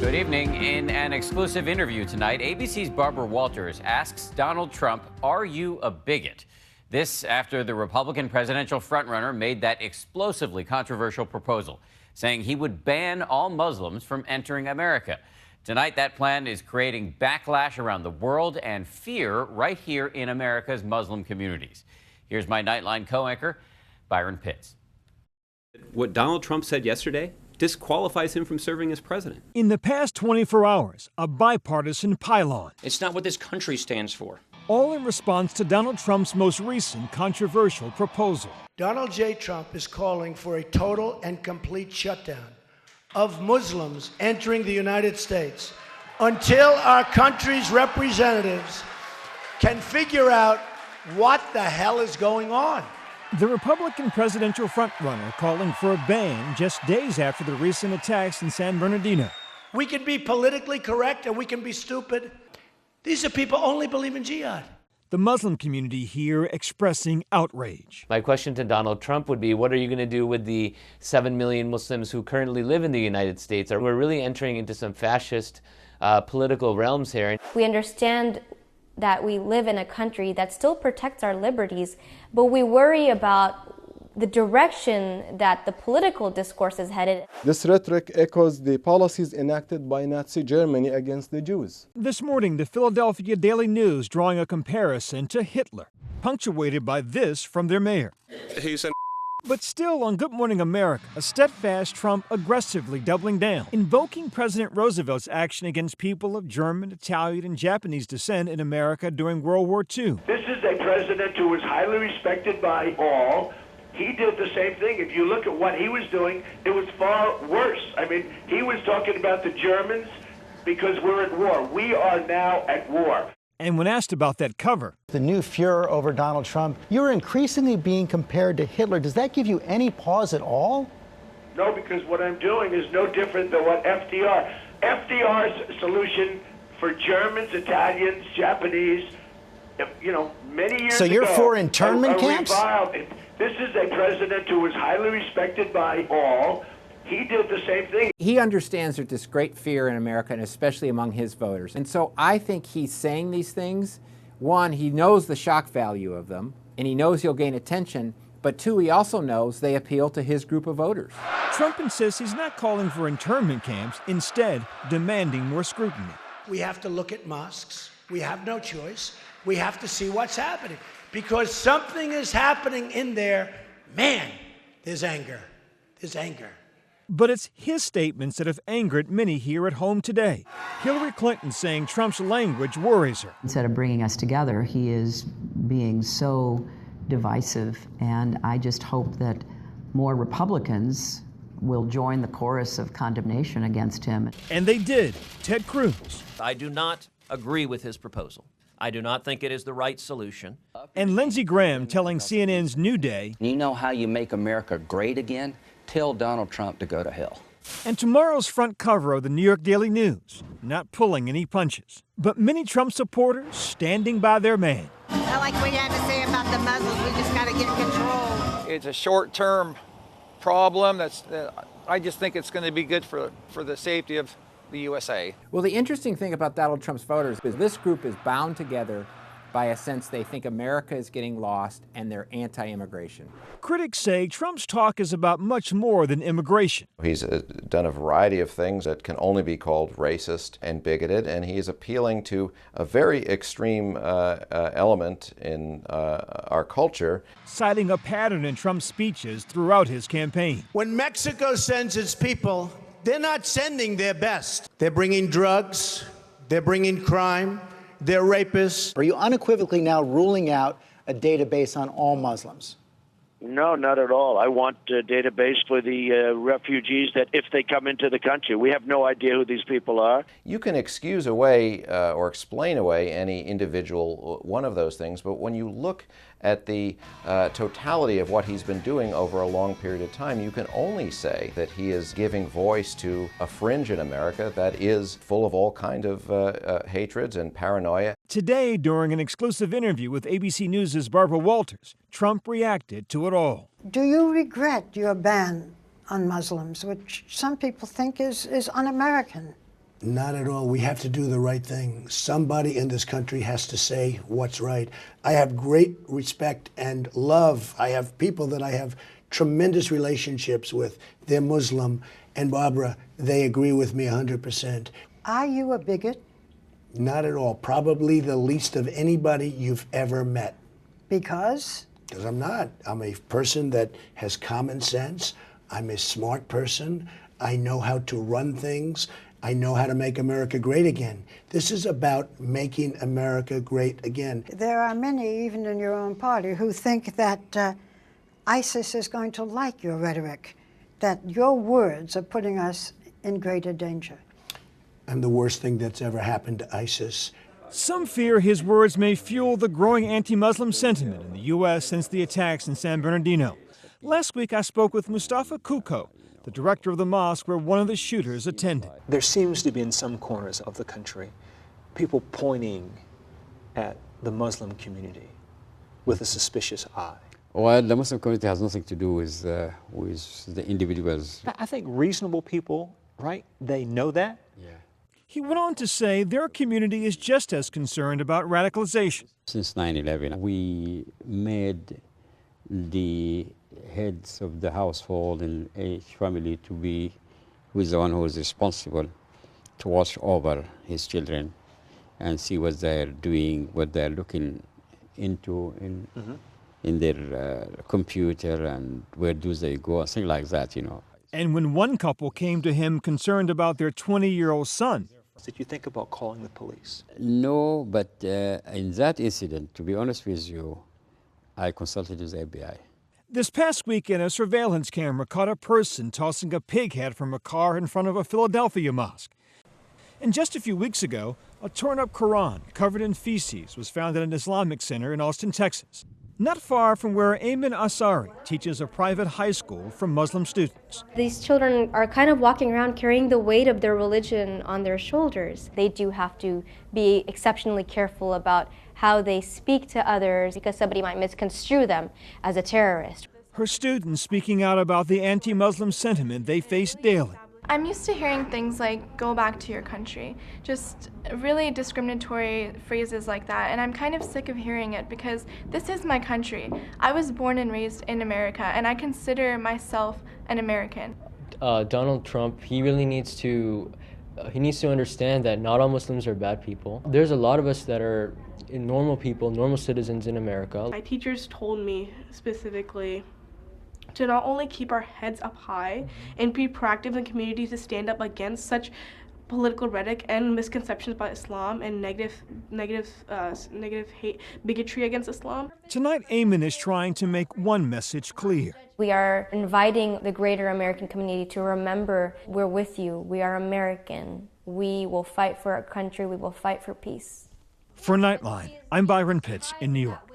Good evening. In an exclusive interview tonight, ABC's Barbara Walters asks Donald Trump, are you a bigot? This after the Republican presidential frontrunner made that explosively controversial proposal, saying he would ban all Muslims from entering America. Tonight, that plan is creating backlash around the world and fear right here in America's Muslim communities. Here's my Nightline co-anchor, Byron Pitts. What Donald Trump said yesterday disqualifies him from serving as president. In the past 24 hours, a bipartisan pylon. It's not what this country stands for. All in response to Donald Trump's most recent controversial proposal. Donald J. Trump is calling for a total and complete shutdown of Muslims entering the United States until our country's representatives can figure out what the hell is going on. The Republican presidential frontrunner calling for a ban just days after the recent attacks in San Bernardino. We can be politically correct and we can be stupid. These are people who only believe in jihad. The Muslim community here expressing outrage. My question to Donald Trump would be, what are you going to do with the 7 million Muslims who currently live in the United States? We're really entering into some fascist political realms here. We understand that we live in a country that still protects our liberties, but we worry about the direction that the political discourse is headed. This rhetoric echoes the policies enacted by Nazi Germany against the Jews. This morning, the Philadelphia Daily News drawing a comparison to Hitler, punctuated by this from their mayor. He's an But still, on Good Morning America, a steadfast Trump aggressively doubling down, invoking President Roosevelt's action against people of German, Italian, and Japanese descent in America during World War II. This is a president who was highly respected by all. He did the same thing. If you look at what he was doing, it was far worse. I mean, he was talking about the Germans because we're at war. We are now at war. And when asked about that cover, the new furor over Donald Trump, you're increasingly being compared to Hitler. Does that give you any pause at all? No, because what I'm doing is no different than what FDR's solution for Germans, Italians, Japanese, many years ago. So you're for internment camps? This is a president who was highly respected by all. He did the same thing. He understands there's this great fear in America, and especially among his voters. And so I think he's saying these things. One, he knows the shock value of them, and he knows he'll gain attention. But two, he also knows they appeal to his group of voters. Trump insists he's not calling for internment camps, instead demanding more scrutiny. We have to look at mosques. We have no choice. We have to see what's happening. Because something is happening in there. Man, there's anger. There's anger. But it's his statements that have angered many here at home today. Hillary Clinton saying Trump's language worries her. Instead of bringing us together, he is being so divisive, and I just hope that more Republicans will join the chorus of condemnation against him. And they did. Ted Cruz. I do not agree with his proposal. I do not think it is the right solution. And Lindsey Graham telling CNN's New Day, you know how you make America great again? Tell Donald Trump to go to hell. And tomorrow's front cover of the New York Daily News, not pulling any punches, but many Trump supporters standing by their man. I like what you had to say about the Muslims. We just got to get control. It's a short-term problem. I just think it's going to be good for the safety of the USA. Well, the interesting thing about Donald Trump's voters is this group is bound together by a sense they think America is getting lost and they're anti-immigration. Critics say Trump's talk is about much more than immigration. He's done a variety of things that can only be called racist and bigoted, and he's appealing to a very extreme element in our culture. Citing a pattern in Trump's speeches throughout his campaign. When Mexico sends its people, they're not sending their best. They're bringing drugs, they're bringing crime, they're rapists. Are you unequivocally now ruling out a database on all Muslims? No, not at all. I want a database for the refugees that if they come into the country. We have no idea who these people are. You can excuse away or explain away any individual one of those things, but when you look at the totality of what he's been doing over a long period of time, you can only say that he is giving voice to a fringe in America that is full of all kind of hatreds and paranoia. Today, during an exclusive interview with ABC News' Barbara Walters, Trump reacted to it all. Do you regret your ban on Muslims, which some people think is un-American? Not at all. We have to do the right thing. Somebody in this country has to say what's right. I have great respect and love. I have people that I have tremendous relationships with. They're Muslim. And Barbara, they agree with me 100%. Are you a bigot? Not at all. Probably the least of anybody you've ever met. Because? Because I'm not. I'm a person that has common sense. I'm a smart person. I know how to run things. I know how to make America great again. This is about making America great again. There are many, even in your own party, who think that ISIS is going to like your rhetoric, that your words are putting us in greater danger. I'm the worst thing that's ever happened to ISIS. Some fear his words may fuel the growing anti-Muslim sentiment in the U.S. since the attacks in San Bernardino. Last week, I spoke with Mustafa Kuko, the director of the mosque where one of the shooters attended. There seems to be in some corners of the country people pointing at the Muslim community with a suspicious eye. Well, the Muslim community has nothing to do with the individuals. I think reasonable people, right, they know that. Yeah. He went on to say their community is just as concerned about radicalization. Since 9/11, we made the heads of the household in each family to be who is the one who is responsible to watch over his children and see what they're doing, what they're looking into in their computer, and where do they go, things like that, you know. And when one couple came to him concerned about their 20-year-old son. Did you think about calling the police? No, but in that incident, to be honest with you, I consulted with the FBI. This past weekend, a surveillance camera caught a person tossing a pig head from a car in front of a Philadelphia mosque. And just a few weeks ago, a torn-up Quran covered in feces was found at an Islamic center in Austin, Texas, not far from where Ayman Asari teaches a private high school for Muslim students. These children are kind of walking around carrying the weight of their religion on their shoulders. They do have to be exceptionally careful about how they speak to others because somebody might misconstrue them as a terrorist. Her students speaking out about the anti-Muslim sentiment they face daily. I'm used to hearing things like, go back to your country, just really discriminatory phrases like that, and I'm kind of sick of hearing it because this is my country. I was born and raised in America, and I consider myself an American. Donald Trump, he really needs to understand that not all Muslims are bad people. There's a lot of us that are normal people, normal citizens in America. My teachers told me specifically to not only keep our heads up high and be proactive in the community to stand up against such political rhetoric and misconceptions about Islam and negative hate, bigotry against Islam. Tonight, Ayman is trying to make one message clear. We are inviting the greater American community to remember we're with you. We are American. We will fight for our country. We will fight for peace. For Nightline, I'm Byron Pitts in New York.